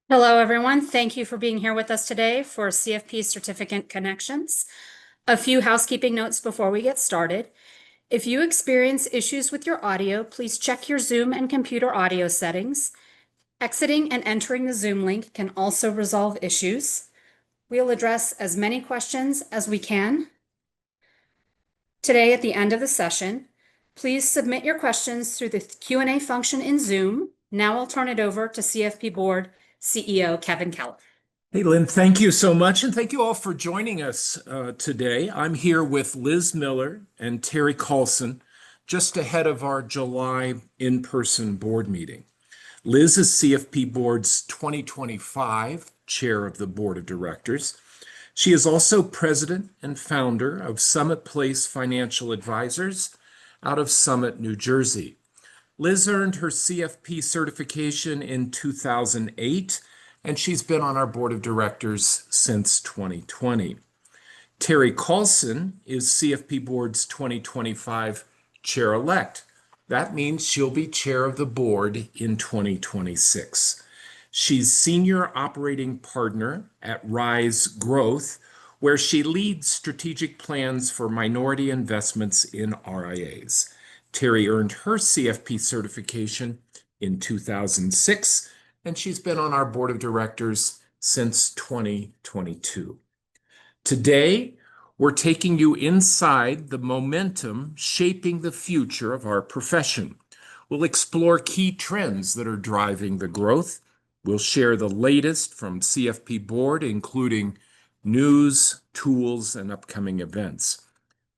Hello, everyone. Thank you for being here with us today for CFP Certificant Connections. A few housekeeping notes before we get started. If you experience issues with your audio, please check your Zoom and computer audio settings. Exiting and entering the Zoom link can also resolve issues. We'll address as many questions as we can today at the end of the session. Please submit your questions through the Q&A function in Zoom. Now I'll turn it over to CFP Board CEO Kevin Keller. Hey, Lynn, thank you so much. And thank you all for joining us today. I'm here with Liz Miller and Terri Kallsen, just ahead of our July in-person board meeting. Liz is CFP Board's 2025 Chair of the Board of Directors. She is also president and founder of Summit Place Financial Advisors out of Summit, New Jersey. Liz earned her CFP certification in 2008, and she's been on our board of directors since 2020. Terri Kallsen is CFP Board's 2025 chair-elect. That means she'll be chair of the board in 2026. She's senior operating partner at Rise Growth, where she leads strategic plans for minority investments in RIAs. Terri earned her CFP certification in 2006, and she's been on our board of directors since 2022. Today, we're taking you inside the momentum shaping the future of our profession. We'll explore key trends that are driving the growth. We'll share the latest from CFP Board, including news, tools, and upcoming events.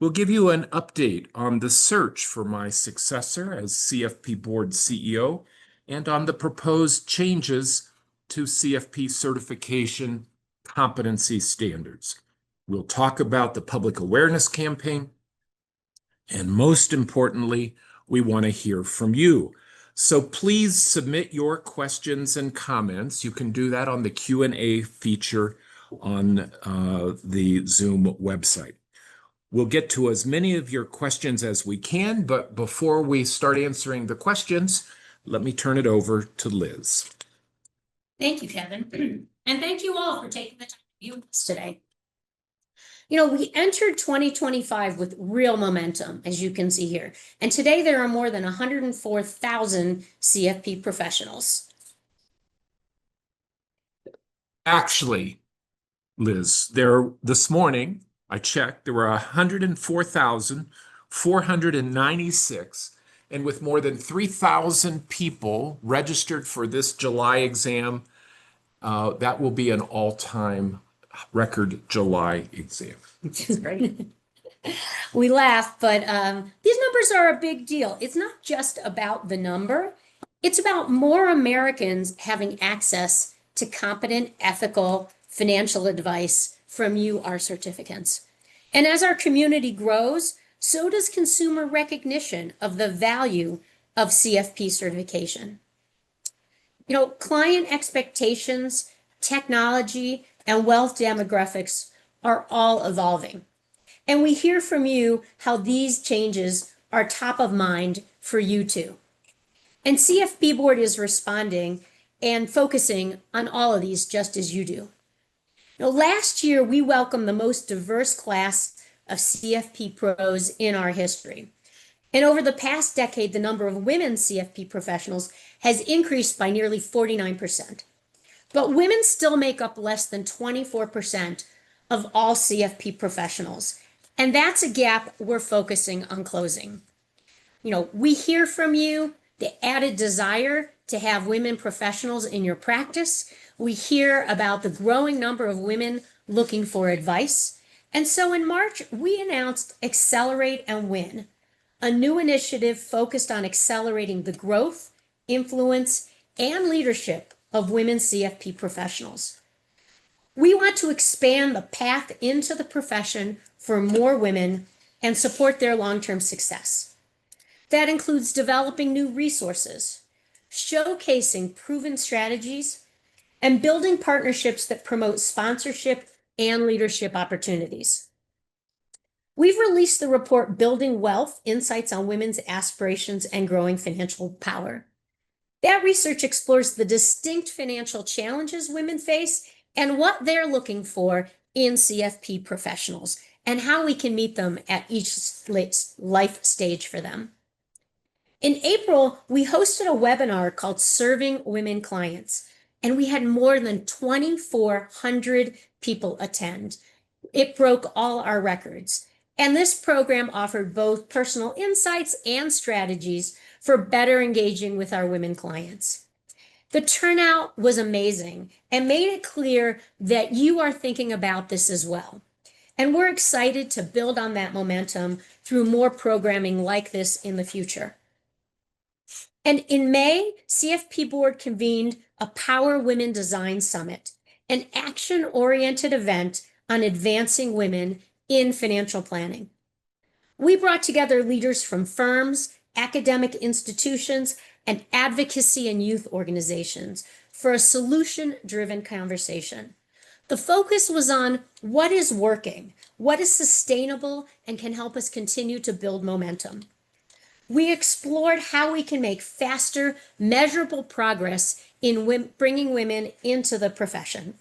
We'll give you an update on the search for my successor as CFP Board CEO and on the proposed changes to CFP certification competency standards. We'll talk about the public awareness campaign, and most importantly, we want to hear from you. So please submit your questions and comments. You can do that on the Q&A feature on the Zoom website. We'll get to as many of your questions as we can, but before we start answering the questions, let me turn it over to Liz. Thank you, Kevin. And thank you all for taking the time to be with us today. You know, we entered 2025 with real momentum, as you can see here. And today there are more than 104,000 CFP professionals. Actually, Liz, this morning, I checked, there were 104,496, and with more than 3,000 people registered for this July exam, that will be an all-time record July exam. That's great. We laugh, but these numbers are a big deal. It's not just about the number. It's about more Americans having access to competent, ethical financial advice from you, our certificants. And as our community grows, so does consumer recognition of the value of CFP certification. You know, client expectations, technology, and wealth demographics are all evolving. And we hear from you how these changes are top of mind for you too. And CFP Board is responding and focusing on all of these just as you do. Now, last year, we welcomed the most diverse class of CFP pros in our history. And over the past decade, the number of women CFP professionals has increased by nearly 49%. But women still make up less than 24% of all CFP professionals. And that's a gap we're focusing on closing. You know, we hear from you the added desire to have women professionals in your practice. We hear about the growing number of women looking for advice. And so in March, we announced Accelerate and Win, a new initiative focused on accelerating the growth, influence, and leadership of women CFP professionals. We want to expand the path into the profession for more women and support their long-term success. That includes developing new resources, showcasing proven strategies, and building partnerships that promote sponsorship and leadership opportunities. We've released the report Building Wealth: Insights on Women's Aspirations and Growing Financial Power. That research explores the distinct financial challenges women face and what they're looking for in CFP professionals and how we can meet them at each life stage for them. In April, we hosted a webinar called Serving Women Clients, and we had more than 2,400 people attend. It broke all our records. And this program offered both personal insights and strategies for better engaging with our women clients. The turnout was amazing and made it clear that you are thinking about this as well. And we're excited to build on that momentum through more programming like this in the future. And in May, CFP Board convened a Power Women Design Summit, an action-oriented event on advancing women in financial planning. We brought together leaders from firms, academic institutions, and advocacy and youth organizations for a solution-driven conversation. The focus was on what is working, what is sustainable, and can help us continue to build momentum. We explored how we can make faster, measurable progress in bringing women into the profession.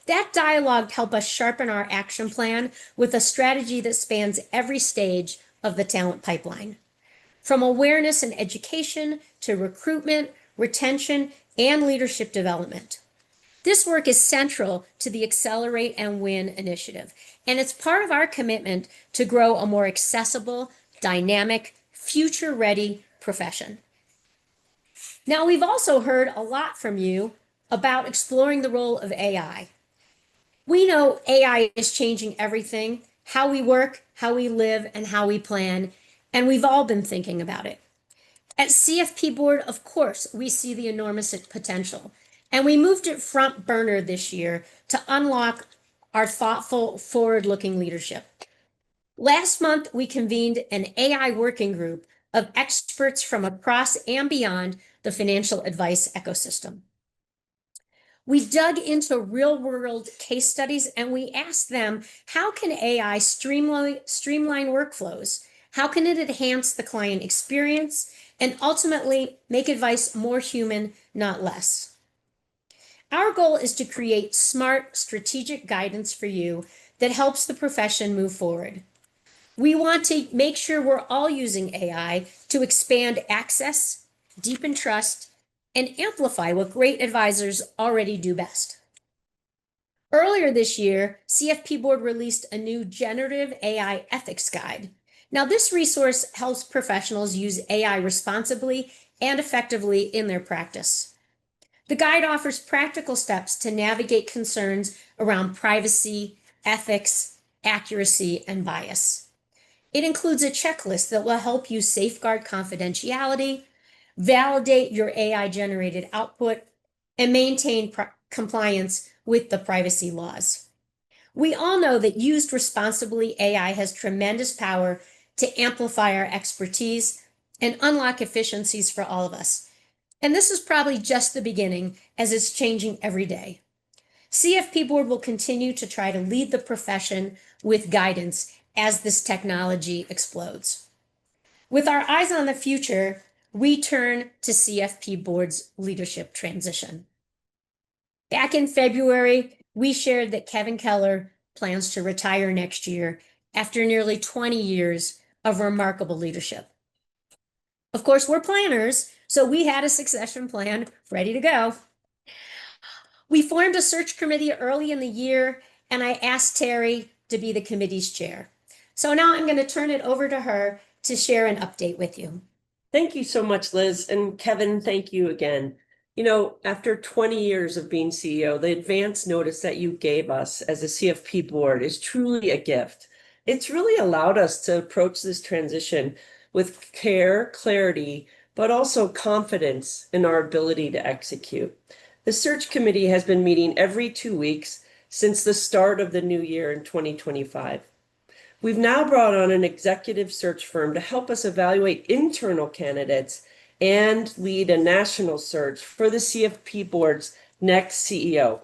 That dialogue helped us sharpen our action plan with a strategy that spans every stage of the talent pipeline, from awareness and education to recruitment, retention, and leadership development. This work is central to the Accelerate and Win initiative, and it's part of our commitment to grow a more accessible, dynamic, future-ready profession. Now, we've also heard a lot from you about exploring the role of AI. We know AI is changing everything, how we work, how we live, and how we plan, and we've all been thinking about it. At CFP Board, of course, we see the enormous potential, and we moved it front burner this year to unlock our thoughtful, forward-looking leadership. Last month, we convened an AI working group of experts from across and beyond the financial advice ecosystem. We dug into real-world case studies and we asked them, how can AI streamline workflows? How can it enhance the client experience and ultimately make advice more human, not less? Our goal is to create smart, strategic guidance for you that helps the profession move forward. We want to make sure we're all using AI to expand access, deepen trust, and amplify what great advisors already do best. Earlier this year, CFP Board released a new generative AI ethics guide. Now, this resource helps professionals use AI responsibly and effectively in their practice. The guide offers practical steps to navigate concerns around privacy, ethics, accuracy, and bias. It includes a checklist that will help you safeguard confidentiality, validate your AI-generated output, and maintain compliance with the privacy laws. We all know that used responsibly, AI has tremendous power to amplify our expertise and unlock efficiencies for all of us. And this is probably just the beginning, as it's changing every day. CFP Board will continue to try to lead the profession with guidance as this technology explodes. With our eyes on the future, we turn to CFP Board's leadership transition. Back in February, we shared that Kevin Keller plans to retire next year after nearly 20 years of remarkable leadership. Of course, we're planners, so we had a succession plan ready to go. We formed a search committee early in the year, and I asked Terri to be the committee's chair. So now I'm going to turn it over to her to share an update with you. Thank you so much, Liz. And Kevin, thank you again. You know, after 20 years of being CEO, the advance notice that you gave us as a CFP board is truly a gift. It's really allowed us to approach this transition with care, clarity, but also confidence in our ability to execute. The search committee has been meeting every 2 weeks since the start of the new year in 2025. We've now brought on an executive search firm to help us evaluate internal candidates and lead a national search for the CFP Board's next CEO.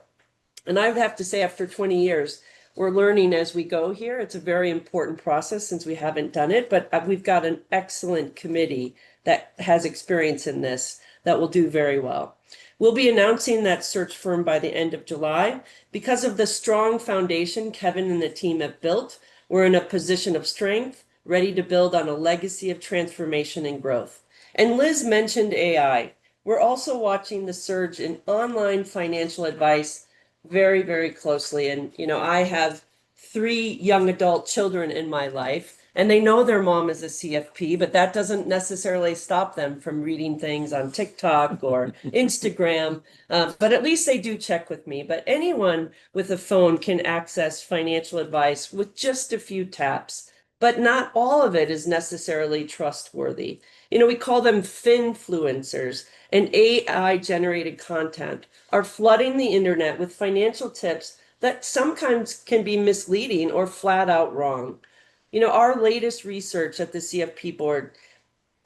And I would have to say, after 20 years, we're learning as we go here. It's a very important process since we haven't done it, but we've got an excellent committee that has experience in this. that will do very well. We'll be announcing that search firm by the end of July. Because of the strong foundation Kevin and the team have built, we're in a position of strength, ready to build on a legacy of transformation and growth. And Liz mentioned AI. We're also watching the surge in online financial advice very, very closely. And, I have 3 young adult children in my life, and they know their mom is a CFP, but that doesn't necessarily stop them from reading things on TikTok or Instagram. But at least they do check with me. But anyone with a phone can access financial advice with just a few taps. But not all of it is necessarily trustworthy. We call them finfluencers, and AI-generated content are flooding the internet with financial tips that sometimes can be misleading or flat out wrong. Our latest research at the CFP Board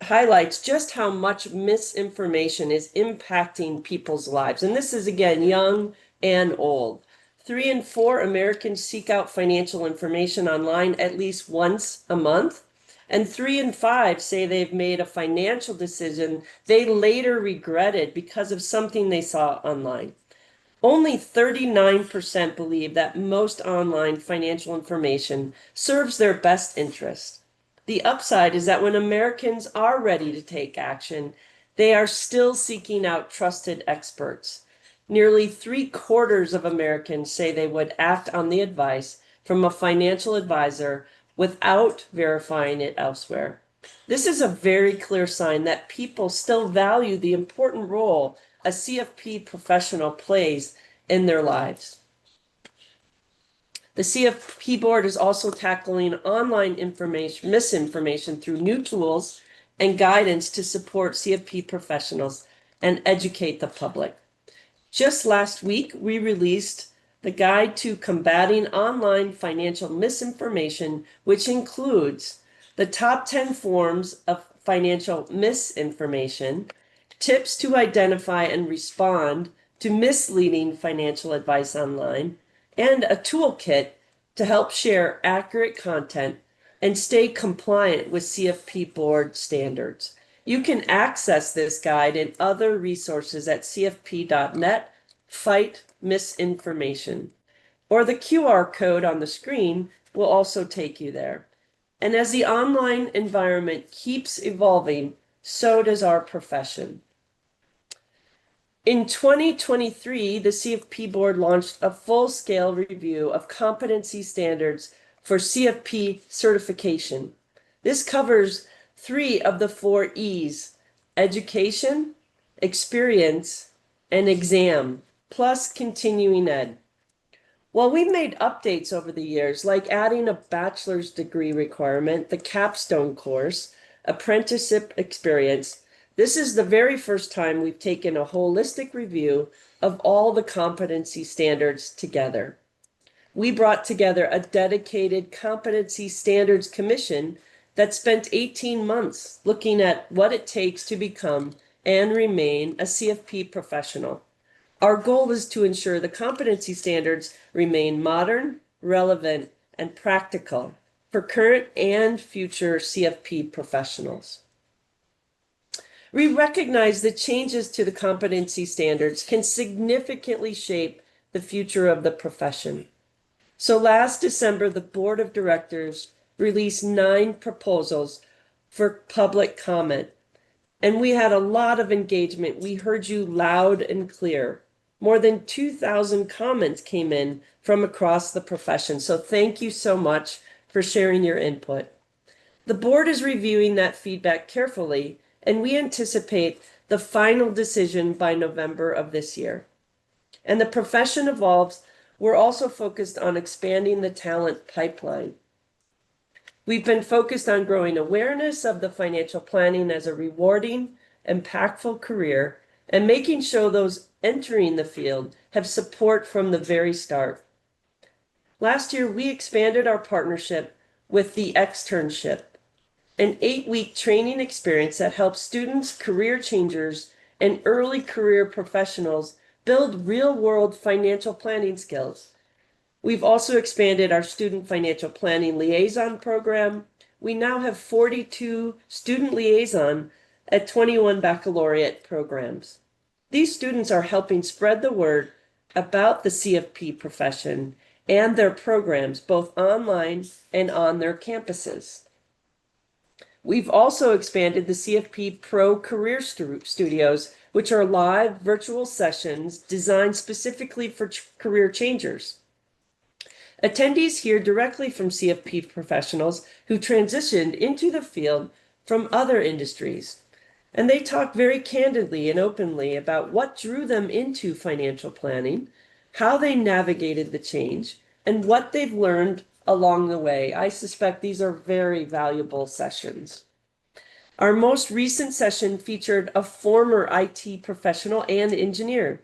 highlights just how much misinformation is impacting people's lives. And this is, again, young and old. 3 in 4 Americans seek out financial information online at least once a month. And 3 in 5 say they've made a financial decision they later regretted because of something they saw online. Only 39% believe that most online financial information serves their best interest. The upside is that when Americans are ready to take action, they are still seeking out trusted experts. Nearly 3/4 of Americans say they would act on the advice from a financial advisor without verifying it elsewhere. This is a very clear sign that people still value the important role a CFP professional plays in their lives. The CFP Board is also tackling online misinformation through new tools and guidance to support CFP professionals and educate the public. Just last week, we released the Guide to Combating Online Financial Misinformation, which includes the top 10 forms of financial misinformation, tips to identify and respond to misleading financial advice online, and a toolkit to help share accurate content and stay compliant with CFP Board standards. You can access this guide and other resources at cfp.net, Fight Misinformation, or the QR code on the screen will also take you there. And as the online environment keeps evolving, so does our profession. In 2023, the CFP Board launched a full-scale review of competency standards for CFP certification. This covers 3 of the 4 E's: education, experience, and exam, plus continuing ed. While we've made updates over the years, like adding a bachelor's degree requirement, the capstone course, apprenticeship experience, this is the very first time we've taken a holistic review of all the competency standards together. We brought together a dedicated competency standards commission that spent 18 months looking at what it takes to become and remain a CFP professional. Our goal is to ensure the competency standards remain modern, relevant, and practical for current and future CFP professionals. We recognize that changes to the competency standards can significantly shape the future of the profession. So last December, the Board of Directors released 9 proposals for public comment, and we had a lot of engagement. We heard you loud and clear. More than 2,000 comments came in from across the profession, so thank you so much for sharing your input. The board is reviewing that feedback carefully, and we anticipate the final decision by November of this year. And the profession evolves. We're also focused on expanding the talent pipeline. We've been focused on growing awareness of the financial planning as a rewarding, impactful career, and making sure those entering the field have support from the very start. Last year, we expanded our partnership with the externship, an 8-week training experience that helps students, career changers, and early career professionals build real-world financial planning skills. We've also expanded our student financial planning liaison program. We now have 42 student liaison at 21 baccalaureate programs. These students are helping spread the word about the CFP profession and their programs, both online and on their campuses. We've also expanded the CFP Pro Career Studios, which are live virtual sessions designed specifically for career changers. Attendees hear directly from CFP professionals who transitioned into the field from other industries, and they talk very candidly and openly about what drew them into financial planning, how they navigated the change, and what they've learned along the way. I suspect these are very valuable sessions. Our most recent session featured a former IT professional and engineer.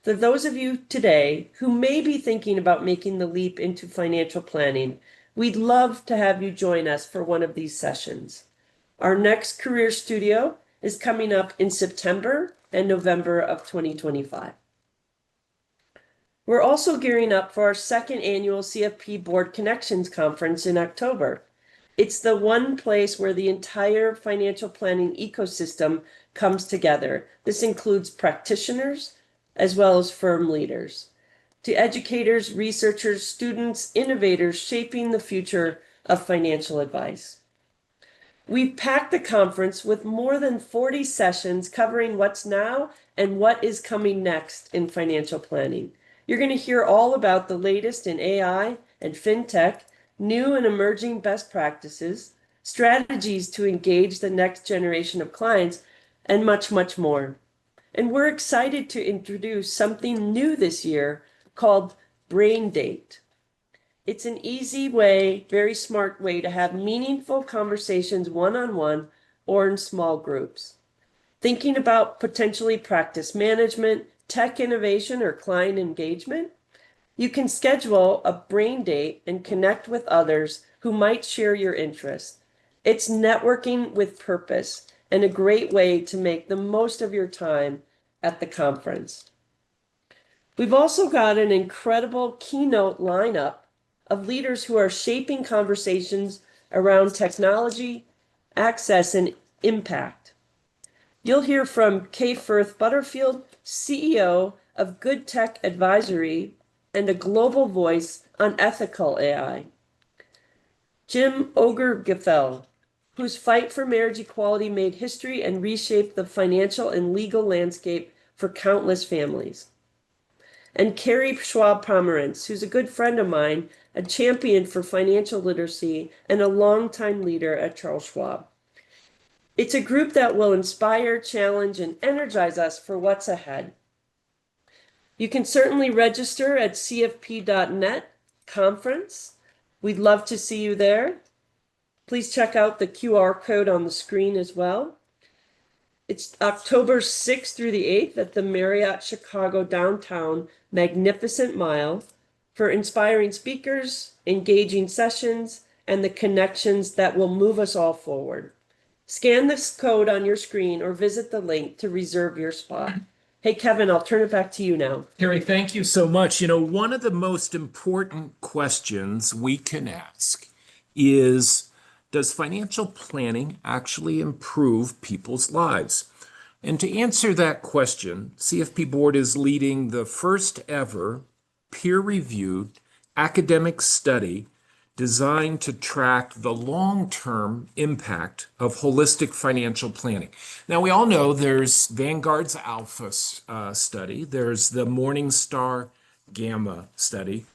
For those of you today who may be thinking about making the leap into financial planning, we'd love to have you join us for one of these sessions. Our next career studio is coming up in September and November of 2025. We're also gearing up for our second annual CFP Board Connections Conference in October. It's the one place where the entire financial planning ecosystem comes together. This includes practitioners as well as firm leaders, to educators, researchers, students, innovators shaping the future of financial advice. We've packed the conference with more than 40 sessions covering what's now and what is coming next in financial planning. You're going to hear all about the latest in AI and fintech, new and emerging best practices, strategies to engage the next generation of clients, and much, much more. And we're excited to introduce something new this year called Brain Date. It's an easy way, very smart way to have meaningful conversations one-on-one or in small groups. Thinking about potentially practice management, tech innovation, or client engagement, you can schedule a brain date and connect with others who might share your interests. It's networking with purpose and a great way to make the most of your time at the conference. We've also got an incredible keynote lineup of leaders who are shaping conversations around technology, access, and impact. You'll hear from Kay Firth Butterfield, CEO of Good Tech Advisory and a global voice on ethical AI. Jim Ogergefell, whose fight for marriage equality made history and reshaped the financial and legal landscape for countless families. And Carrie Schwab-Pomerantz, who's a good friend of mine, a champion for financial literacy and a longtime leader at Charles Schwab. It's a group that will inspire, challenge, and energize us for what's ahead. You can certainly register at cfp.net conference. We'd love to see you there. Please check out the QR code on the screen as well. It's October 6th through the 8th at the Marriott Chicago Downtown Magnificent Mile for inspiring speakers, engaging sessions, and the connections that will move us all forward. Scan this code on your screen or visit the link to reserve your spot. Hey, Kevin, I'll turn it back to you now. Terri, thank you so much. You know, one of the most important questions we can ask is, does financial planning actually improve people's lives? And to answer that question, CFP Board is leading the first ever peer-reviewed academic study designed to track the long-term impact of holistic financial planning. Now, we all know there's Vanguard's Alpha study, there's the Morningstar Gamma study.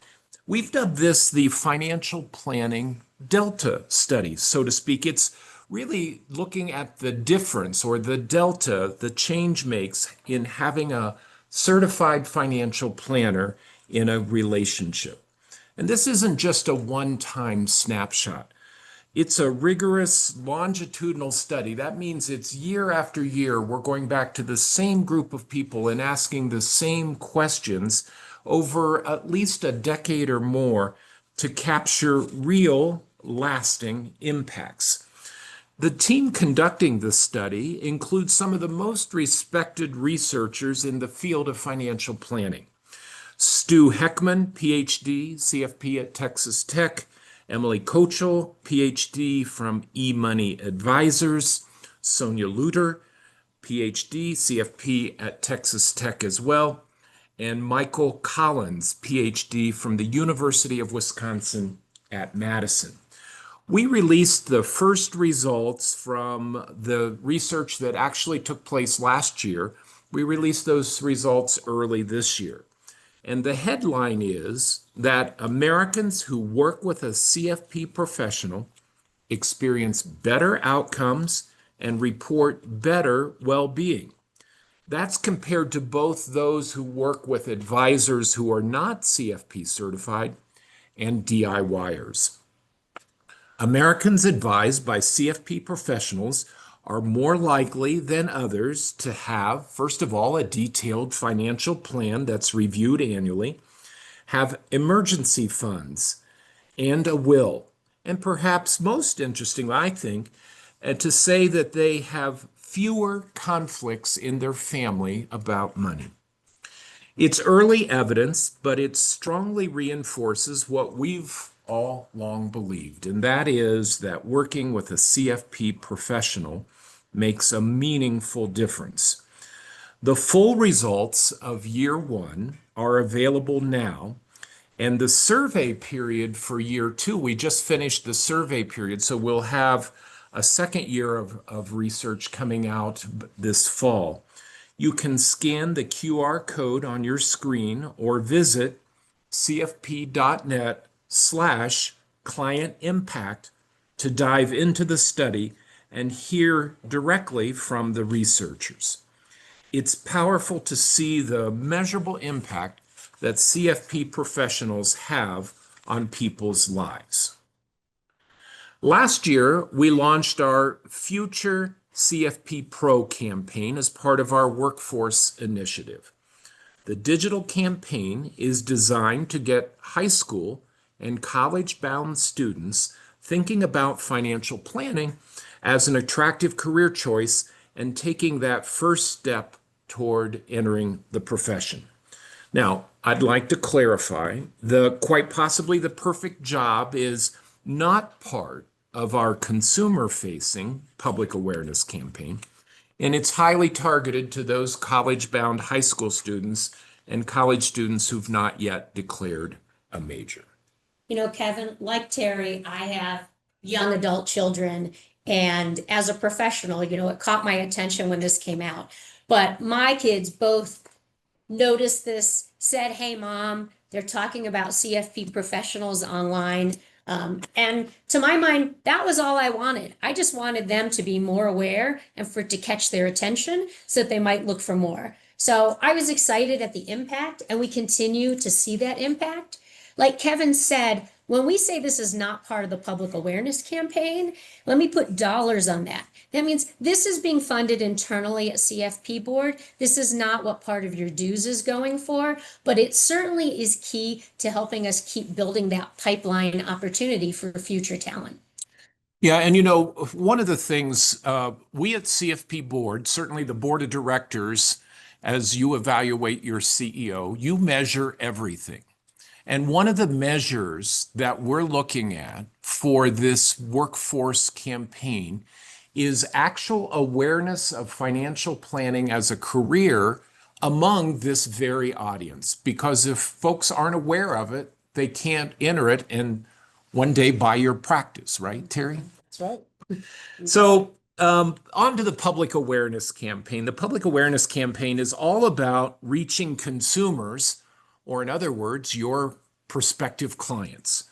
We've dubbed this the financial planning delta study, so to speak. It's really looking at the difference or the delta the change makes in having a certified financial planner in a relationship. And this isn't just a one-time snapshot. It's a rigorous longitudinal study. That means it's year after year, we're going back to the same group of people and asking the same questions over at least a decade or more to capture real, lasting impacts. The team conducting this study includes some of the most respected researchers in the field of financial planning. Stu Heckman, PhD, CFP at Texas Tech, Emily Kochel, PhD from eMoney Advisors, Sonia Luter, PhD, CFP at Texas Tech as well, and Michael Collins, PhD from the University of Wisconsin at Madison. We released the first results from the research that actually took place last year. We released those results early this year. And the headline is that Americans who work with a CFP professional experience better outcomes and report better well-being. That's compared to both those who work with advisors who are not CFP certified and DIYers. Americans advised by CFP professionals are more likely than others to have, first of all, a detailed financial plan that's reviewed annually, have emergency funds, and a will. And perhaps most interesting, I think, to say that they have fewer conflicts in their family about money. It's early evidence, but it strongly reinforces what we've all long believed, and that is that working with a CFP professional makes a meaningful difference. The full results of year one are available now, and the survey period for year two, we just finished the survey period, so we'll have a second year of research coming out this fall. You can scan the QR code on your screen or visit cfp.net/client impact to dive into the study and hear directly from the researchers. It's powerful to see the measurable impact that CFP professionals have on people's lives. Last year, we launched our Future CFP Pro campaign as part of our workforce initiative. The digital campaign is designed to get high school and college-bound students thinking about financial planning as an attractive career choice and taking that first step toward entering the profession. Now, I'd like to clarify quite possibly the perfect job is not part of our consumer-facing public awareness campaign, and it's highly targeted to those college-bound high school students and college students who've not yet declared a major. You know, Kevin, like Terri, I have young adult children, and as a professional, it caught my attention when this came out. But my kids both noticed this, said, "Hey, Mom, they're talking about CFP professionals online." And to my mind, that was all I wanted. I just wanted them to be more aware and for it to catch their attention so that they might look for more. So I was excited at the impact, and we continue to see that impact. Like Kevin said, when we say this is not part of the public awareness campaign, let me put dollars on that. That means this is being funded internally at CFP Board. This is not what part of your dues is going for, but it certainly is key to helping us keep building that pipeline opportunity for future talent. Yeah, and one of the things we at CFP Board, certainly the board of directors, as you evaluate your CEO, you measure everything. And one of the measures that we're looking at for this workforce campaign is actual awareness of financial planning as a career among this very audience. Because if folks aren't aware of it, they can't enter it and one day buy your practice, right, Terri? That's right. So on to the public awareness campaign. The public awareness campaign is all about reaching consumers, or in other words, your prospective clients.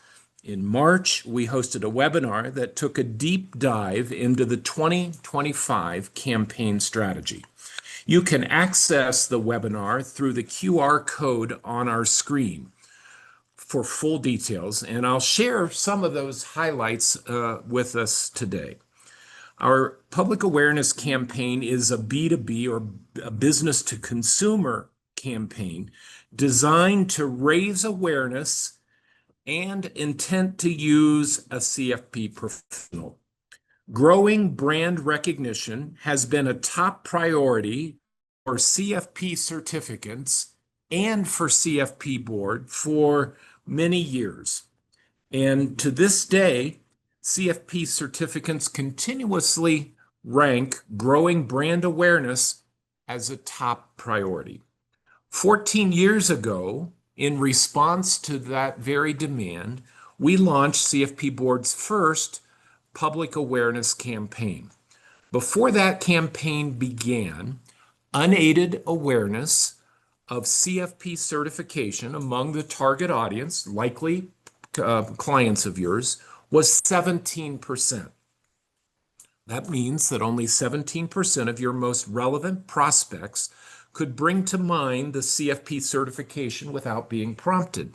In March, we hosted a webinar that took a deep dive into the 2025 campaign strategy. You can access the webinar through the QR code on our screen for full details, and I'll share some of those highlights with us today. Our public awareness campaign is a B2B or a business to consumer campaign designed to raise awareness and intent to use a CFP professional. Growing brand recognition has been a top priority for CFP certificants and for CFP Board for many years. And to this day, CFP certificants continuously rank growing brand awareness as a top priority. 14 years ago, in response to that very demand, we launched CFP Board's first public awareness campaign. Before that campaign began, unaided awareness of CFP certification among the target audience, likely clients of yours, was 17%. That means that only 17% of your most relevant prospects could bring to mind the CFP certification without being prompted.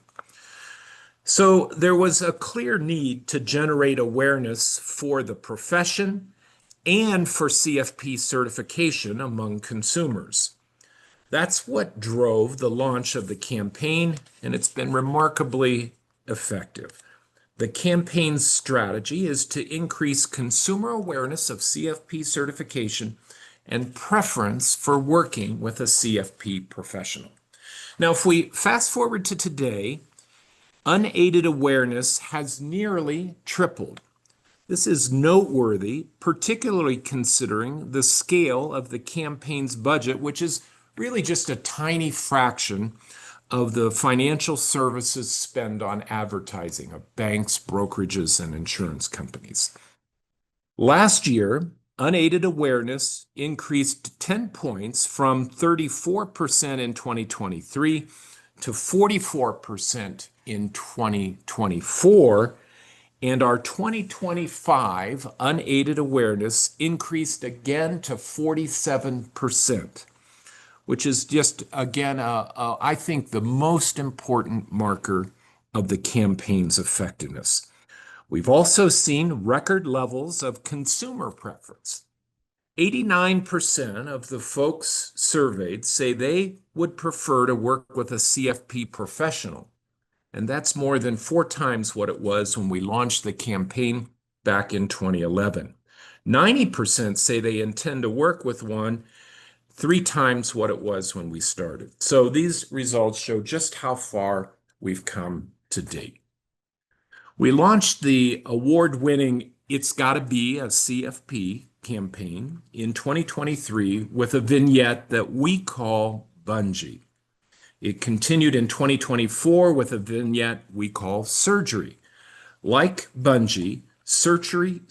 So there was a clear need to generate awareness for the profession and for CFP certification among consumers. That's what drove the launch of the campaign, and it's been remarkably effective. The campaign's strategy is to increase consumer awareness of CFP certification and preference for working with a CFP professional. Now, if we fast forward to today, unaided awareness has nearly tripled. This is noteworthy, particularly considering the scale of the campaign's budget, which is really just a tiny fraction of the financial services spend on advertising of banks, brokerages, and insurance companies. Last year, unaided awareness increased 10 points from 34% in 2023 to 44% in 2024, and our 2025 unaided awareness increased again to 47%. Which is just, again, I think the most important marker of the campaign's effectiveness. We've also seen record levels of consumer preference. 89% of the folks surveyed say they would prefer to work with a CFP professional, and that's more than 4 times what it was when we launched the campaign back in 2011. 90% say they intend to work with one, 3 times what it was when we started. So these results show just how far we've come to date. We launched the award-winning It's Gotta Be a CFP campaign in 2023 with a vignette that we call Bungee. It continued in 2024 with a vignette we call Surgery. Like Bungee, surgery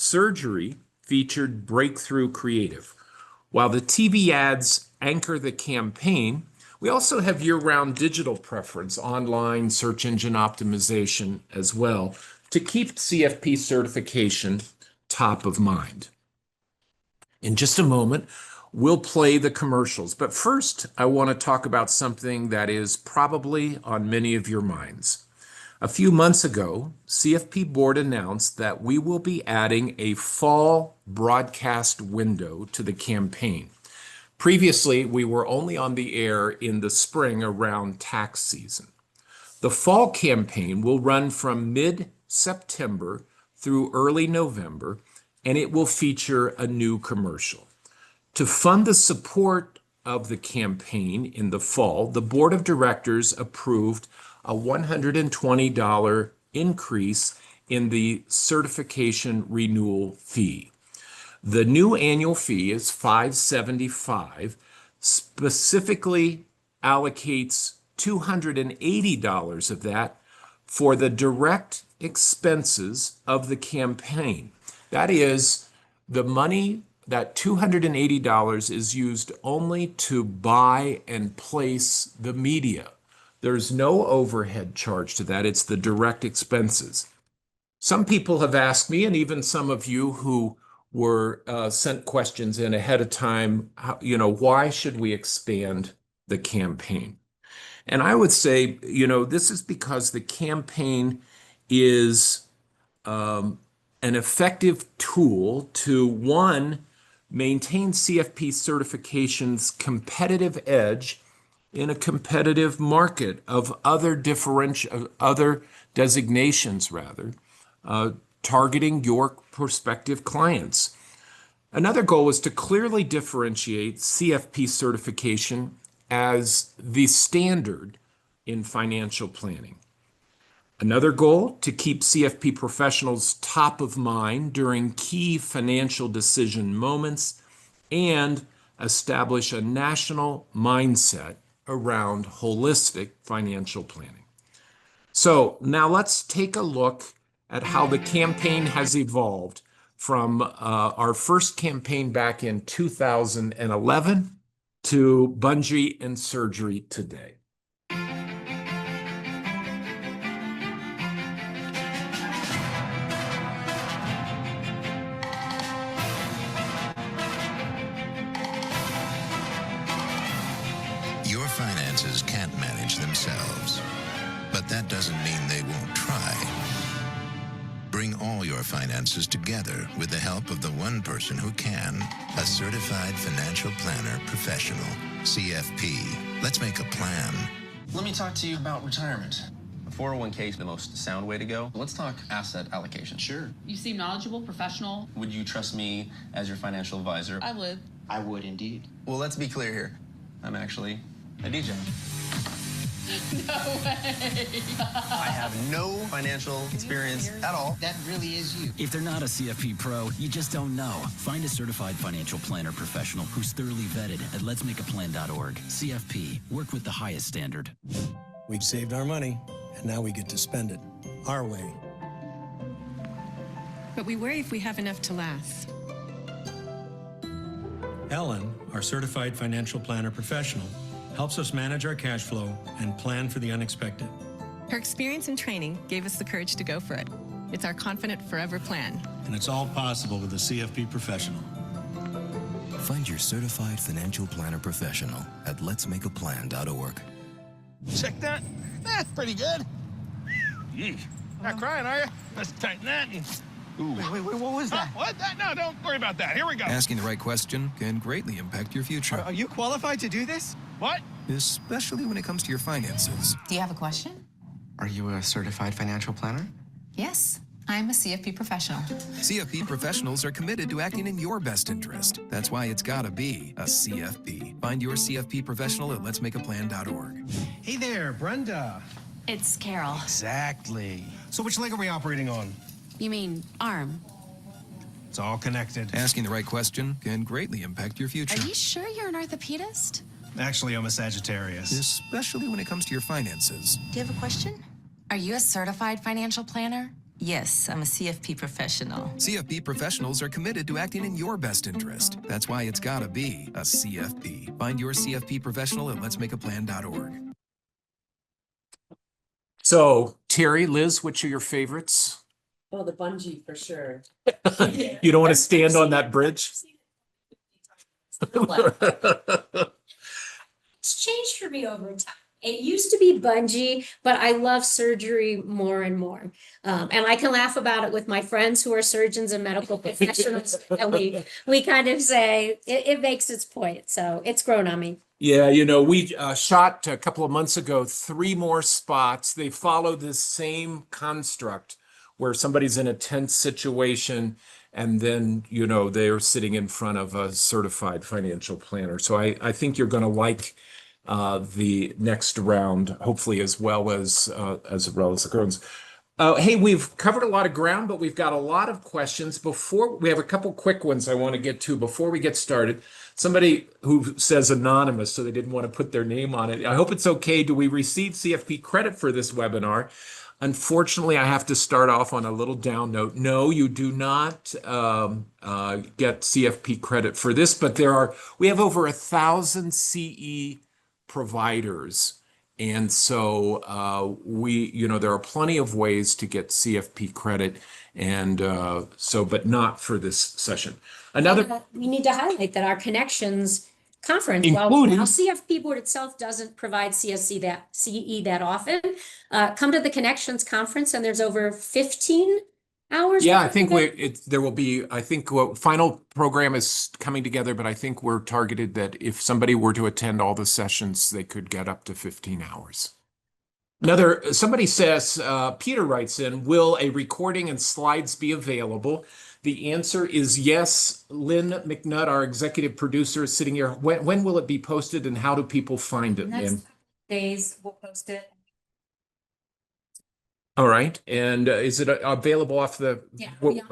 featured breakthrough creative. While the TV ads anchor the campaign, we also have year-round digital preference, online search engine optimization as well, to keep CFP certification top of mind. In just a moment, we'll play the commercials, but first I want to talk about something that is probably on many of your minds. A few months ago, CFP Board announced that we will be adding a fall broadcast window to the campaign. Previously, we were only on the air in the spring around tax season. The fall campaign will run from mid-September through early November, and it will feature a new commercial. To fund the support of the campaign in the fall, the Board of Directors approved a $120 increase in the certification renewal fee. The new annual fee is $575, specifically allocates $280 of that for the direct expenses of the campaign. That is, the money, that $280 is used only to buy and place the media. There's no overhead charge to that. It's the direct expenses. Some people have asked me, and even some of you who were sent questions in ahead of time, why should we expand the campaign? And I would say, this is because the campaign is an effective tool to, one, maintain CFP certification's competitive edge in a competitive market of other designations, targeting your prospective clients. Another goal is to clearly differentiate CFP certification as the standard in financial planning. Another goal, to keep CFP professionals top of mind during key financial decision moments and establish a national mindset around holistic financial planning. So now let's take a look at how the campaign has evolved from our first campaign back in 2011 to bungee and surgery today. Your finances can't manage themselves, but that doesn't mean they won't try. Bring all your finances together with the help of the one person who can, a certified financial planner professional, CFP. Let's make a plan. Let me talk to you about retirement. A 401k is the most sound way to go. Let's talk asset allocation. Sure. You seem knowledgeable, professional. Would you trust me as your financial advisor? I would. I would indeed. Well, let's be clear here. I'm actually a DJ. No way. I have no financial experience at all. That really is you. If they're not a CFP pro, you just don't know. Find a certified financial planner professional who's thoroughly vetted at letsmakeaplan.org. CFP, work with the highest standard. We've saved our money, and now we get to spend it our way. But we worry if we have enough to last. Ellen, our certified financial planner professional, helps us manage our cash flow and plan for the unexpected. Her experience and training gave us the courage to go for it. It's our Confident Forever plan. And it's all possible with a CFP professional. Find your certified financial planner professional at letsmakeaplan.org. Check that. That's pretty good. Yeesh. Not crying, are you? Let's tighten that. Ooh. Wait, what was that? What? No, don't worry about that. Here we go. Asking the right question can greatly impact your future, Are you qualified to do this? What? especially when it comes to your finances. Do you have a question? Are you a certified financial planner? Yes, I'm a CFP professional. CFP professionals are committed to acting in your best interest. That's why it's gotta be a CFP. Find your CFP professional at letsmakeaplan.org. Hey there, Brenda. It's Carol. Exactly. So which leg are we operating on? You mean arm? It's all connected. Asking the right question can greatly impact your future, Are you sure you're an orthopedist? Actually, I'm a Sagittarius. especially when it comes to your finances. Do you have a question? Are you a certified financial planner? Yes, I'm a CFP professional. CFP professionals are committed to acting in your best interest. That's why it's gotta be a CFP. Find your CFP professional at letsmakeaplan.org. So, Terri, Liz, which are your favorites? Oh, the bungee for sure. You don't want to stand on that bridge? It's changed for me over time. It used to be bungee, but I love surgery more and more. And I can laugh about it with my friends who are surgeons and medical professionals. And we kind of say it makes its point. So it's grown on me. Yeah, we shot a couple of months ago 3 more spots. They follow this same construct where somebody's in a tense situation and then, they're sitting in front of a certified financial planner. So I think you're going to like the next round, hopefully as well as the girls. Hey, we've covered a lot of ground, but we've got a lot of questions. Before we have a couple quick ones I want to get to before we get started. Somebody who says anonymous, so they didn't want to put their name on it. I hope it's okay. Do we receive CFP credit for this webinar? Unfortunately, I have to start off on a little down note. No, you do not get CFP credit for this, but we have over 1,000 CE providers. And so there are plenty of ways to get CFP credit, and but not for this session. We need to highlight that our Connections conference, while CFP Board itself doesn't provide CE that often, come to the Connections conference, and there's over 15 hours. Yeah, I think there will be, final program is coming together, but I think we're targeted that if somebody were to attend all the sessions, they could get up to 15 hours. Somebody says, Peter writes in, will a recording and slides be available? The answer is yes. Lynn McNutt, our executive producer, is sitting here. When will it be posted and how do people find it, Lynn? Next days we'll post it. All right. And is it available off the? Yeah. what- Yeah.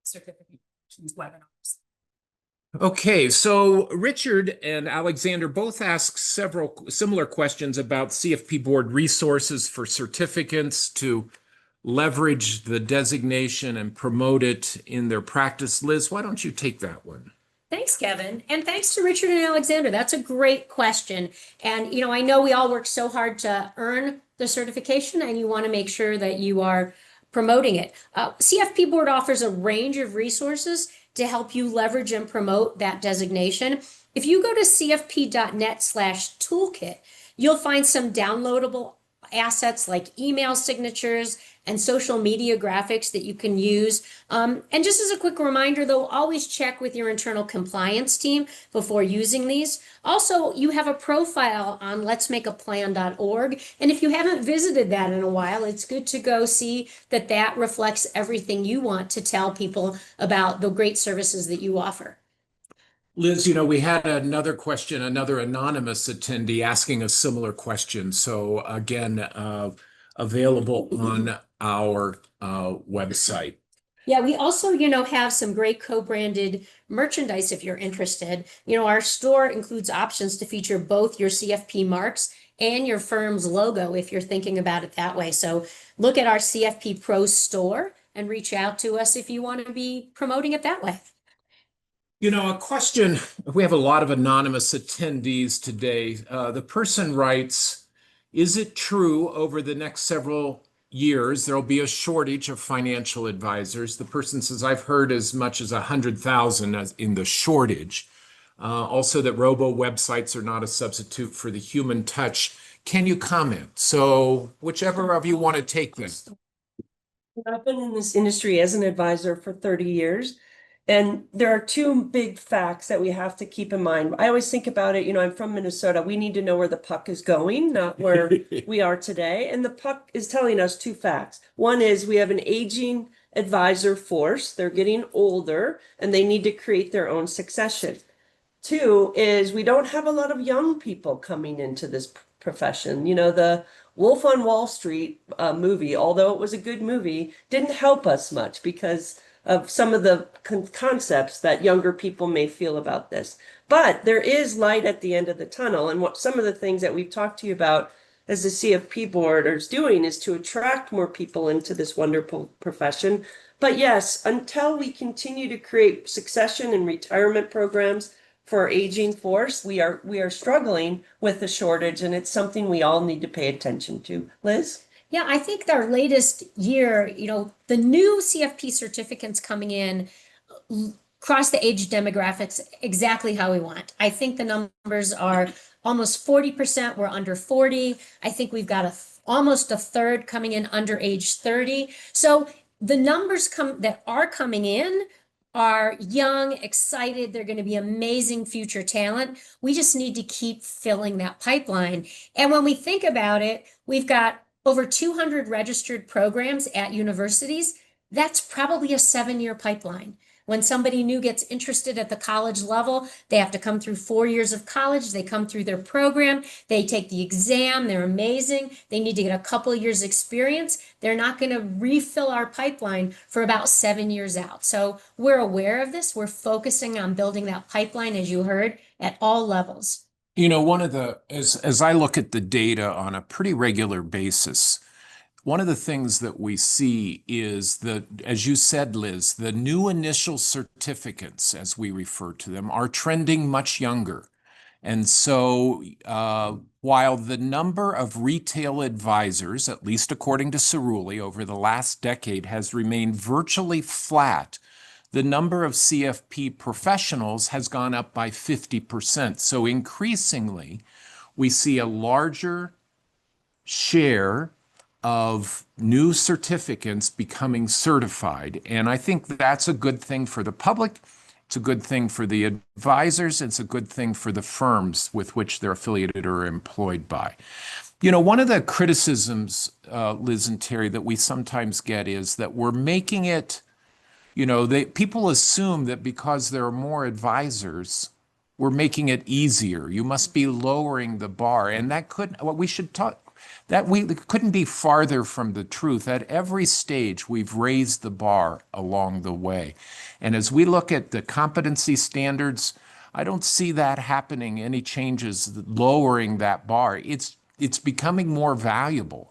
Certifications webinars. Okay, so Richard and Alexander both asked several similar questions about CFP board resources for certificants to leverage the designation and promote it in their practice. Liz, why don't you take that one? Thanks, Kevin. And thanks to Richard and Alexander. That's a great question. And, I know we all work so hard to earn the certification, and you want to make sure that you are promoting it. CFP Board offers a range of resources to help you leverage and promote that designation. If you go to cfp.net/toolkit, you'll find some downloadable assets like email signatures and social media graphics that you can use. And just as a quick reminder, though, always check with your internal compliance team before using these. Also, you have a profile on letsmakeaplan.org. And if you haven't visited that in a while, it's good to go see that that reflects everything you want to tell people about the great services that you offer. Liz, we had another question, another anonymous attendee asking a similar question. So again, available on our website. Yeah, we also, have some great co-branded merchandise if you're interested. Our store includes options to feature both your CFP marks and your firm's logo if you're thinking about it that way. So look at our CFP Pro store and reach out to us if you want to be promoting it that way. A question, we have a lot of anonymous attendees today. The person writes, is it true over the next several years there'll be a shortage of financial advisors? The person says, I've heard as much as 100,000 in the shortage. Also that robo websites are not a substitute for the human touch. Can you comment? So whichever of you want to take this. I've been in this industry as an advisor for 30 years. And there are two big facts that we have to keep in mind. I always think about it, I'm from Minnesota. We need to know where the puck is going, not where we are today. And the puck is telling us two facts. One is we have an aging advisor force. They're getting older and they need to create their own succession. Two is we don't have a lot of young people coming into this profession. The Wolf on Wall Street movie, although it was a good movie, didn't help us much because of some of the concepts that younger people may feel about this. But there is light at the end of the tunnel. And what some of the things that we've talked to you about as the CFP board is doing is to attract more people into this wonderful profession. But yes, until we continue to create succession and retirement programs for our aging force, we are struggling with the shortage, and it's something we all need to pay attention to. Liz? Yeah, I think our latest year, the new CFP certificates coming in across the age demographics exactly how we want. I think the numbers are almost 40% were under 40. I think we've got almost a third coming in under age 30. So the numbers that are coming in are young, excited. They're going to be amazing future talent. We just need to keep filling that pipeline. And when we think about it, we've got over 200 registered programs at universities. That's probably a 7-year pipeline. When somebody new gets interested at the college level, they have to come through 4 years of college. They come through their program. They take the exam. They're amazing. They need to get a couple years experience. They're not going to refill our pipeline for about 7 years out. So we're aware of this. We're focusing on building that pipeline, as you heard, at all levels. One of as I look at the data on a pretty regular basis, one of the things that we see is that, as you said, Liz, the new initial certificates, as we refer to them, are trending much younger. And so while the number of retail advisors, at least according to Cerulli, over the last decade has remained virtually flat, the number of CFP professionals has gone up by 50%. So increasingly, we see a larger share of new certificates becoming certified. And I think that's a good thing for the public. It's a good thing for the advisors. It's a good thing for the firms with which they're affiliated or employed by. One of the criticisms, Liz and Terri, that we sometimes get is that we're making it, people assume that because there are more advisors, we're making it easier. You must be lowering the bar. And that couldn't, what we should talk, that we couldn't be farther from the truth. At every stage, we've raised the bar along the way. And as we look at the competency standards, I don't see that happening, any changes lowering that bar. It's becoming more valuable.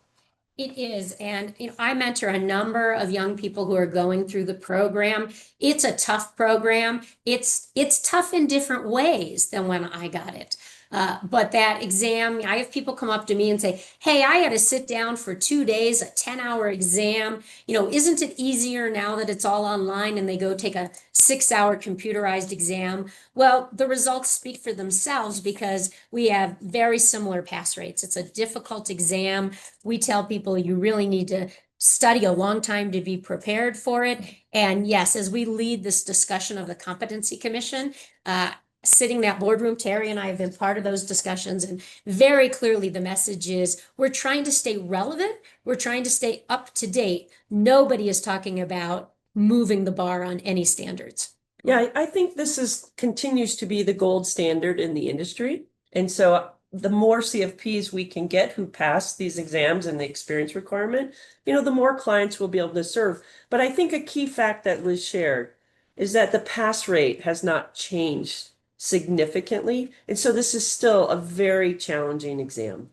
It is. And, I mentor a number of young people who are going through the program. It's a tough program. It's tough in different ways than when I got it. But that exam, I have people come up to me and say, hey, I had to sit down for 2 days, a 10-hour exam. Isn't it easier now that it's all online and they go take a 6-hour computerized exam? Well, the results speak for themselves because we have very similar pass rates. It's a difficult exam. We tell people you really need to study a long time to be prepared for it. And yes, as we lead this discussion of the Competency Commission, sitting in that boardroom, Terri and I have been part of those discussions, and very clearly the message is we're trying to stay relevant. We're trying to stay up to date. Nobody is talking about moving the bar on any standards. Yeah, I think this continues to be the gold standard in the industry. And so the more CFPs we can get who pass these exams and the experience requirement, the more clients we'll be able to serve. But I think a key fact that Liz shared is that the pass rate has not changed significantly. And so this is still a very challenging exam.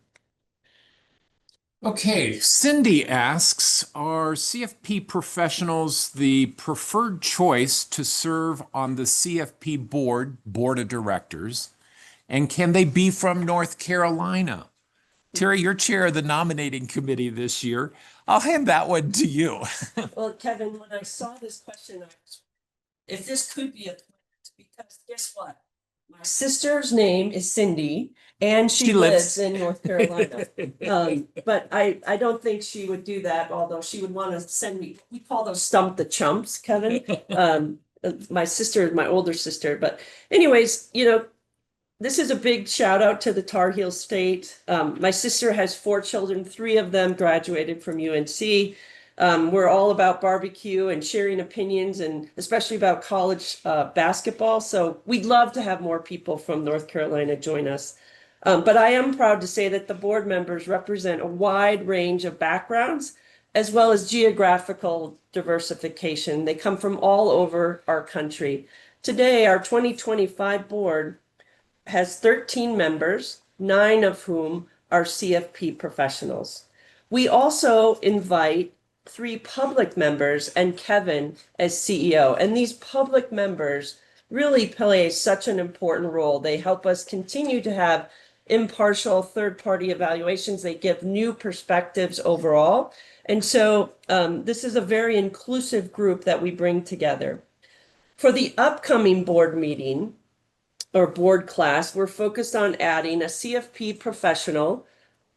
Okay, Cindy asks, are CFP professionals the preferred choice to serve on the CFP Board of Directors? And can they be from North Carolina? Terri, you're chair of the nominating committee this year. I'll hand that one to you. Well, Kevin, when I saw this question, if this could be a point, because guess what? My sister's name is Cindy, and she lives in North Carolina. But I don't think she would do that, although she would want to send me, we call those stump the chumps, Kevin. My sister, my older sister. But anyways, this is a big shout out to the Tar Heel State. My sister has 4 children. 3 of them graduated from UNC. We're all about barbecue and sharing opinions, and especially about college basketball. So we'd love to have more people from North Carolina join us. But I am proud to say that the board members represent a wide range of backgrounds, as well as geographical diversification. They come from all over our country. Today, our 2025 board has 13 members, 9 of whom are CFP professionals. We also invite 3 public members and Kevin as CEO. And these public members really play such an important role. They help us continue to have impartial third-party evaluations. They give new perspectives overall. And so this is a very inclusive group that we bring together. For the upcoming board meeting or board class, we're focused on adding a CFP professional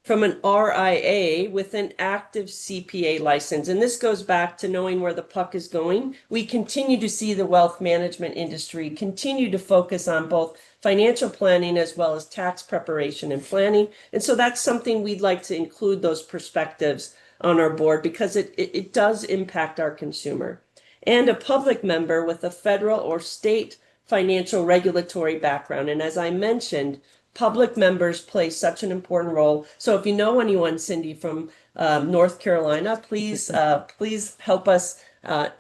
from an RIA with an active CPA license. And this goes back to knowing where the puck is going. We continue to see the wealth management industry continue to focus on both financial planning as well as tax preparation and planning. And so that's something we'd like to include those perspectives on our board because it does impact our consumer. And a public member with a federal or state financial regulatory background. And as I mentioned, public members play such an important role. So if you know anyone, Cindy, from North Carolina, please help us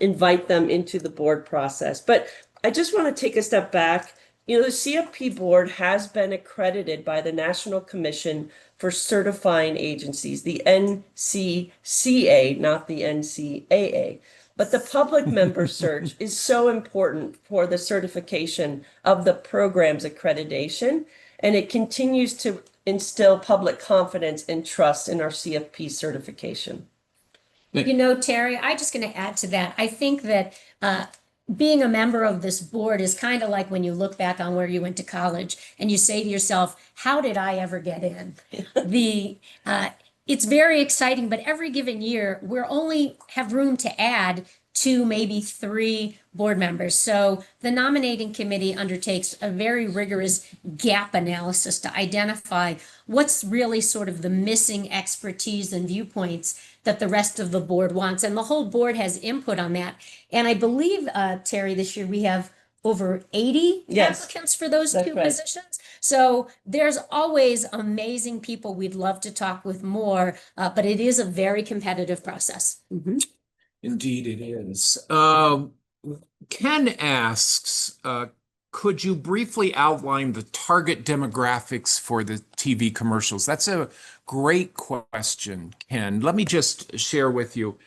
invite them into the board process. But I just want to take a step back. The CFP board has been accredited by the National Commission for Certifying Agencies, the NCCA, not the NCAA. But the public member search is so important for the certification of the program's accreditation, and it continues to instill public confidence and trust in our CFP certification. Terri, I'm just going to add to that. I think that being a member of this board is kind of like when you look back on where you went to college and you say to yourself, how did I ever get in? It's very exciting, but every given year, we're only have room to add 2, maybe 3 board members. So the nominating committee undertakes a very rigorous gap analysis to identify what's really sort of the missing expertise and viewpoints that the rest of the board wants. And the whole board has input on that. And I believe, Terri, this year we have over 80 Yes, applicants for those that's two right. positions. So there's always amazing people we'd love to talk with more, but it is a very competitive process. Indeed, it is. Ken asks, could you briefly outline the target demographics for the TV commercials? That's a great question, Ken. Let me just share with you.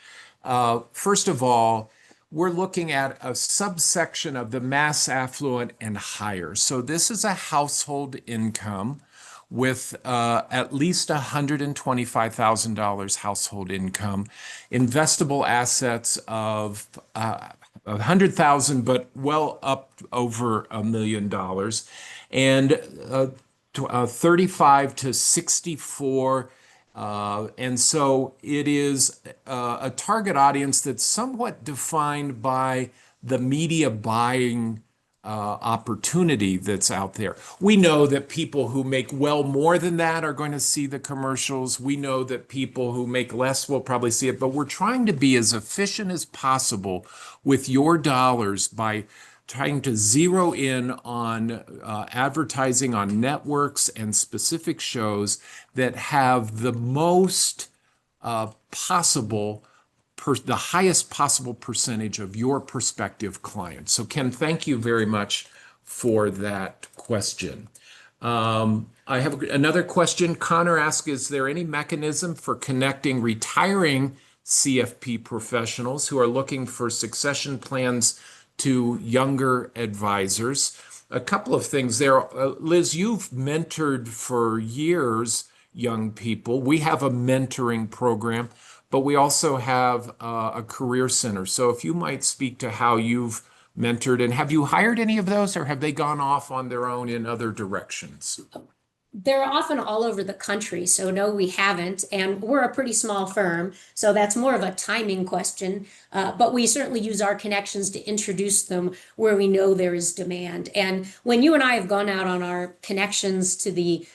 First of all, we're looking at a subsection of the mass affluent and higher. So this is a household income with at least $125,000 household income, investable assets of 100,000, but well up over $1 million, and 35 to 64. And so it is a target audience that's somewhat defined by the media buying opportunity that's out there. We know that people who make well more than that are going to see the commercials. We know that people who make less will probably see it, but we're trying to be as efficient as possible with your dollars by trying to zero in on advertising on networks and specific shows that have the most possible the highest possible percentage of your prospective clients. So Ken, thank you very much for that question. I have another question. Connor asks, is there any mechanism for connecting retiring CFP professionals who are looking for succession plans to younger advisors? A couple of things there. Liz, you've mentored for years young people. We have a mentoring program, but we also have a career center. So if you might speak to how you've mentored, and have you hired any of those, or have they gone off on their own in other directions? They're often all over the country, so no, we haven't. And we're a pretty small firm, so that's more of a timing question. But we certainly use our connections to introduce them where we know there is demand. And when you and I have gone out on our connections to the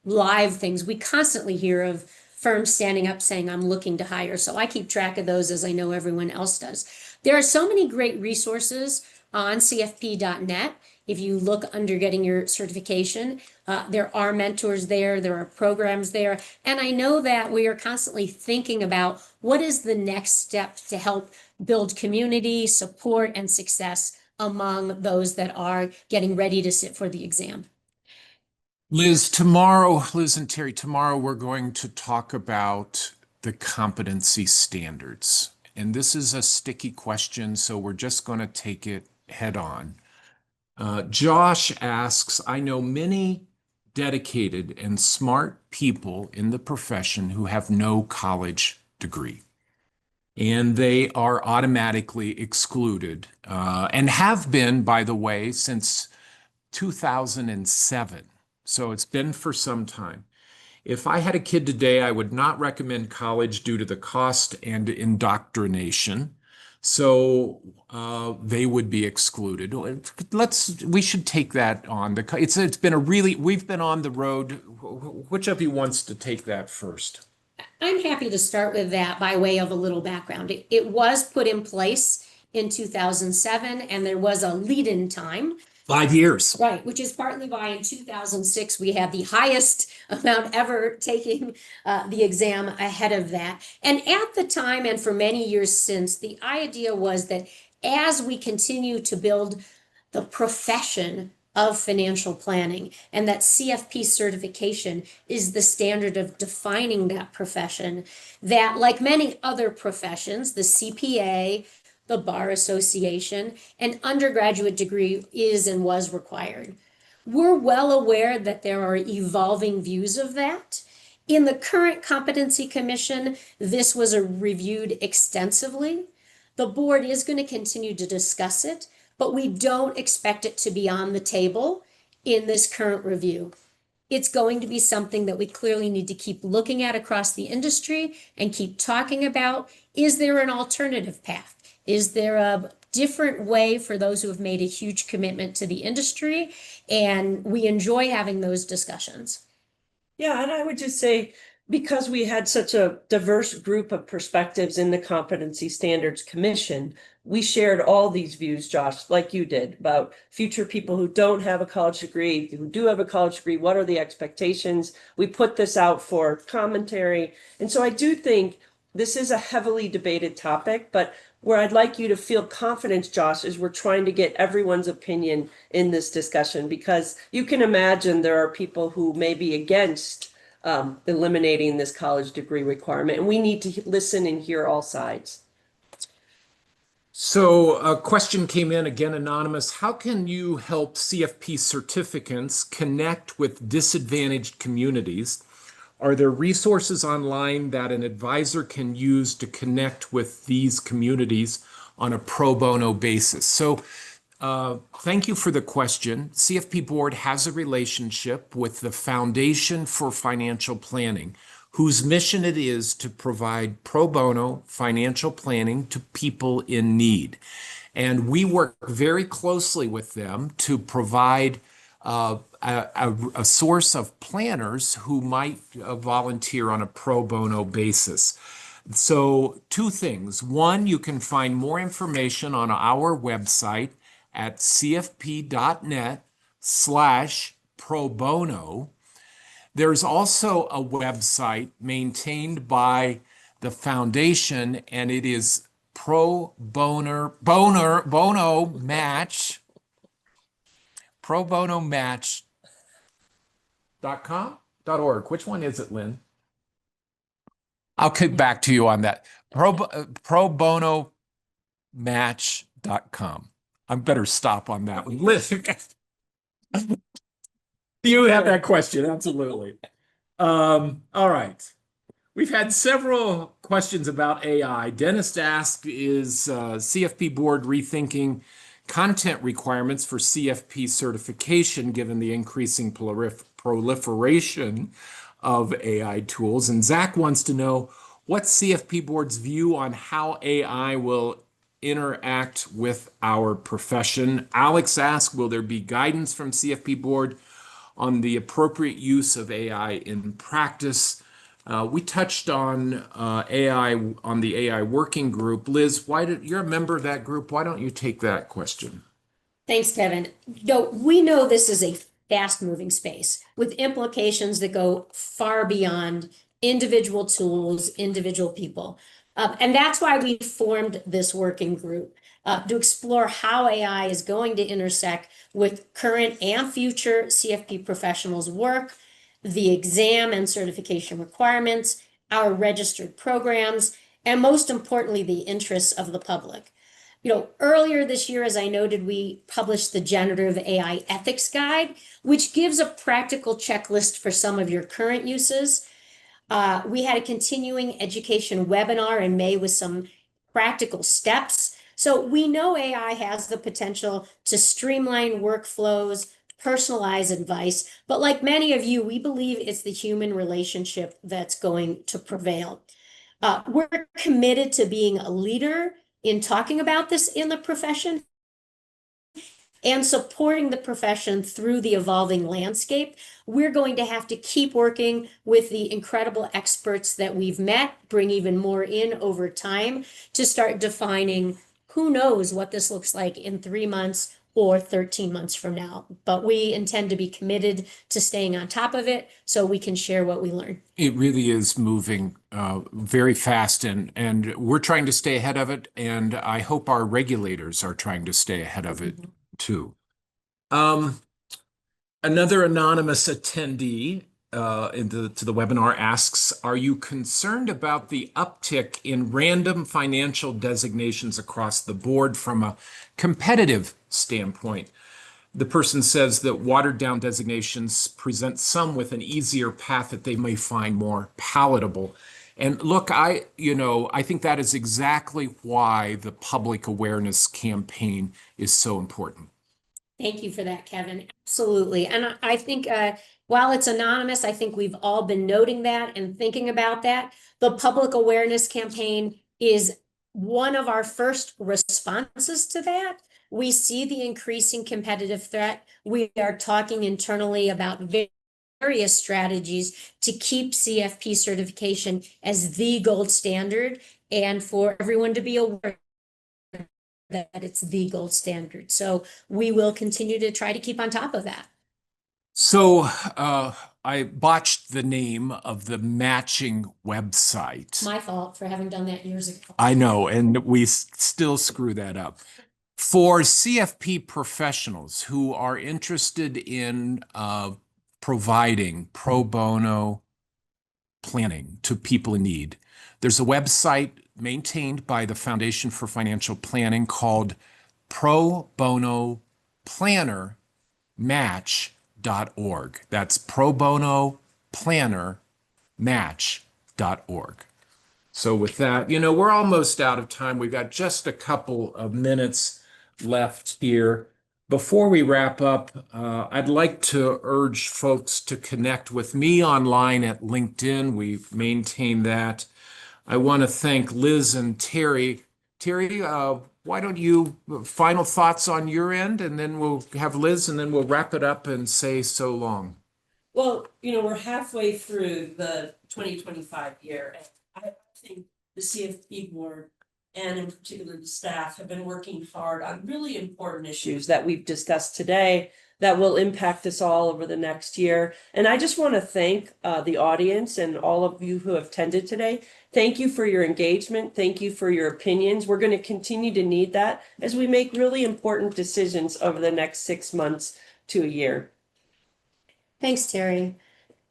live things, we constantly hear of firms standing up saying, I'm looking to hire. So I keep track of those as I know everyone else does. There are so many great resources on cfp.net. If you look under getting your certification, there are mentors there, there are programs there. And I know that we are constantly thinking about what is the next step to help build community, support, and success among those that are getting ready to sit for the exam. Liz and Terri, tomorrow we're going to talk about the competency standards. And this is a sticky question, so we're just going to take it head on. Josh asks, I know many dedicated and smart people in the profession who have no college degree, and they are automatically excluded, and have been, by the way, since 2007. So it's been for some time. If I had a kid today, I would not recommend college due to the cost and indoctrination. So they would be excluded. We should take that on. It's been we've been on the road. Which of you wants to take that first? I'm happy to start with that by way of a little background. It was put in place in 2007, and there was a lead-in time. 5 years. Right, which is partly why in 2006 we had the highest amount ever taking the exam ahead of that. And at the time, and for many years since, the idea was that as we continue to build the profession of financial planning, and that CFP certification is the standard of defining that profession, that like many other professions, the CPA, the Bar Association, an undergraduate degree is and was required. We're well aware that there are evolving views of that. In the current Competency Commission, this was reviewed extensively. The board is going to continue to discuss it, but we don't expect it to be on the table in this current review. It's going to be something that we clearly need to keep looking at across the industry and keep talking about. Is there an alternative path? Is there a different way for those who have made a huge commitment to the industry? And we enjoy having those discussions. Yeah, and I would just say, because we had such a diverse group of perspectives in the Competency Standards Commission, we shared all these views, Josh, like you did, about future people who don't have a college degree, who do have a college degree, what are the expectations? We put this out for commentary. And so I do think this is a heavily debated topic, but where I'd like you to feel confidence, Josh, is we're trying to get everyone's opinion in this discussion, because you can imagine there are people who may be against eliminating this college degree requirement, and we need to listen and hear all sides. So a question came in, again, anonymous. How can you help CFP certificants connect with disadvantaged communities? Are there resources online that an advisor can use to connect with these communities on a pro bono basis? So thank you for the question. CFP Board has a relationship with the Foundation for Financial Planning, whose mission it is to provide pro bono financial planning to people in need. And we work very closely with them to provide a source of planners who might volunteer on a pro bono basis. So two things. One, you can find more information on our website at cfp.net/pro bono. There's also a website maintained by the foundation, and it is pro bono match.com.org. Which one is it, Lynn? I'll get back to you on that. Pro bono match.com. I better stop on that one. Listen, you have that question, absolutely. All right. We've had several questions about AI. Dennis asked, is CFP Board rethinking content requirements for CFP certification given the increasing proliferation of AI tools? And Zach wants to know, what's CFP Board's view on how AI will interact with our profession? Alex asked, will there be guidance from CFP Board on the appropriate use of AI in practice? We touched on AI on the AI working group. Liz, you're a member of that group. Why don't you take that question? Thanks, Kevin. We know this is a fast-moving space with implications that go far beyond individual tools, individual people. And that's why we formed this working group to explore how AI is going to intersect with current and future CFP professionals' work, the exam and certification requirements, our registered programs, and most importantly, the interests of the public. Earlier this year, as I noted, we published the Generative AI Ethics Guide, which gives a practical checklist for some of your current uses. We had a continuing education webinar in May with some practical steps. So we know AI has the potential to streamline workflows, personalize advice, but like many of you, we believe it's the human relationship that's going to prevail. We're committed to being a leader in talking about this in the profession and supporting the profession through the evolving landscape. We're going to have to keep working with the incredible experts that we've met, bring even more in over time to start defining who knows what this looks like in 3 months or 13 months from now. But we intend to be committed to staying on top of it so we can share what we learn. It really is moving very fast, and we're trying to stay ahead of it, and I hope our regulators are trying to stay ahead of it too. Another anonymous attendee to the webinar asks, are you concerned about the uptick in random financial designations across the board from a competitive standpoint? The person says that watered down designations present some with an easier path that they may find more palatable. And look, I think that is exactly why the public awareness campaign is so important. Thank you for that, Kevin. Absolutely. And I think while it's anonymous, I think we've all been noting that and thinking about that. The public awareness campaign is one of our first responses to that. We see the increasing competitive threat. We are talking internally about various strategies to keep CFP certification as the gold standard and for everyone to be aware that it's the gold standard. So we will continue to try to keep on top of that. So I botched the name of the matching website. My fault for having done that years ago. I know, and we still screw that up. For CFP professionals who are interested in providing pro bono planning to people in need, there's a website maintained by the Foundation for Financial Planning called Pro Bono Planner Match.org. That's Pro Bono Planner Match.org. So with that, we're almost out of time. We've got just a couple of minutes left here. Before we wrap up, I'd like to urge folks to connect with me online at LinkedIn. We maintain that. I want to thank Liz and Terri. Terri, why don't you final thoughts on your end, and then we'll have Liz, and then we'll wrap it up and say so long. Well, we're halfway through the 2025 year, and I think the CFP board and in particular the staff have been working hard on really important issues that we've discussed today that will impact us all over the next year. And I just want to thank the audience and all of you who have attended today. Thank you for your engagement. Thank you for your opinions. We're going to continue to need that as we make really important decisions over the next 6 months to a year. Thanks, Terri.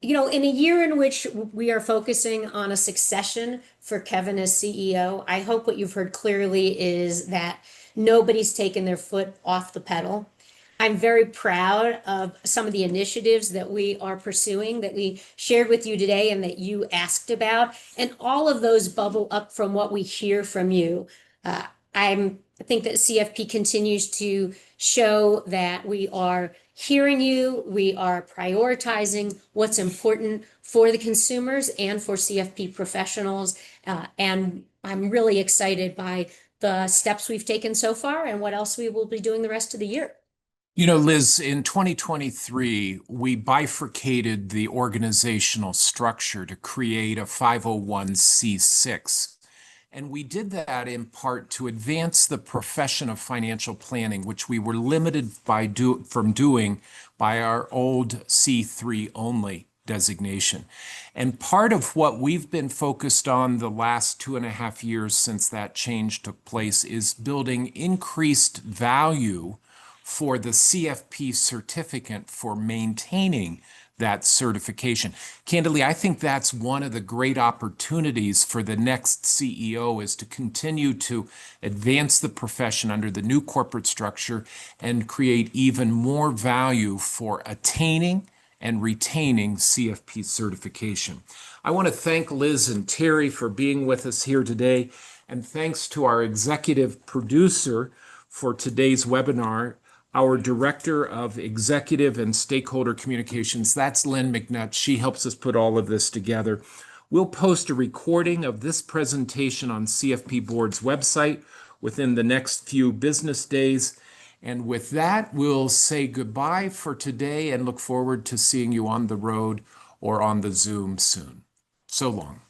In a year in which we are focusing on a succession for Kevin as CEO, I hope what you've heard clearly is that nobody's taken their foot off the pedal. I'm very proud of some of the initiatives that we are pursuing, that we shared with you today and that you asked about. And all of those bubble up from what we hear from you. I think that CFP continues to show that we are hearing you, we are prioritizing what's important for the consumers and for CFP professionals. And I'm really excited by the steps we've taken so far and what else we will be doing the rest of the year. Liz, in 2023, we bifurcated the organizational structure to create a 501c6. And we did that in part to advance the profession of financial planning, which we were limited from doing by our old C3 only designation. And part of what we've been focused on the last 2.5 years since that change took place is building increased value for the CFP certificate for maintaining that certification. Candidly, I think that's one of the great opportunities for the next CEO is to continue to advance the profession under the new corporate structure and create even more value for attaining and retaining CFP certification. I want to thank Liz and Terri for being with us here today, and thanks to our executive producer for today's webinar, our Director of Executive and Stakeholder Communications, that's Lynn McNutt. She helps us put all of this together. We'll post a recording of this presentation on CFP Board's website within the next few business days. And with that, we'll say goodbye for today and look forward to seeing you on the road or on the Zoom soon. So long.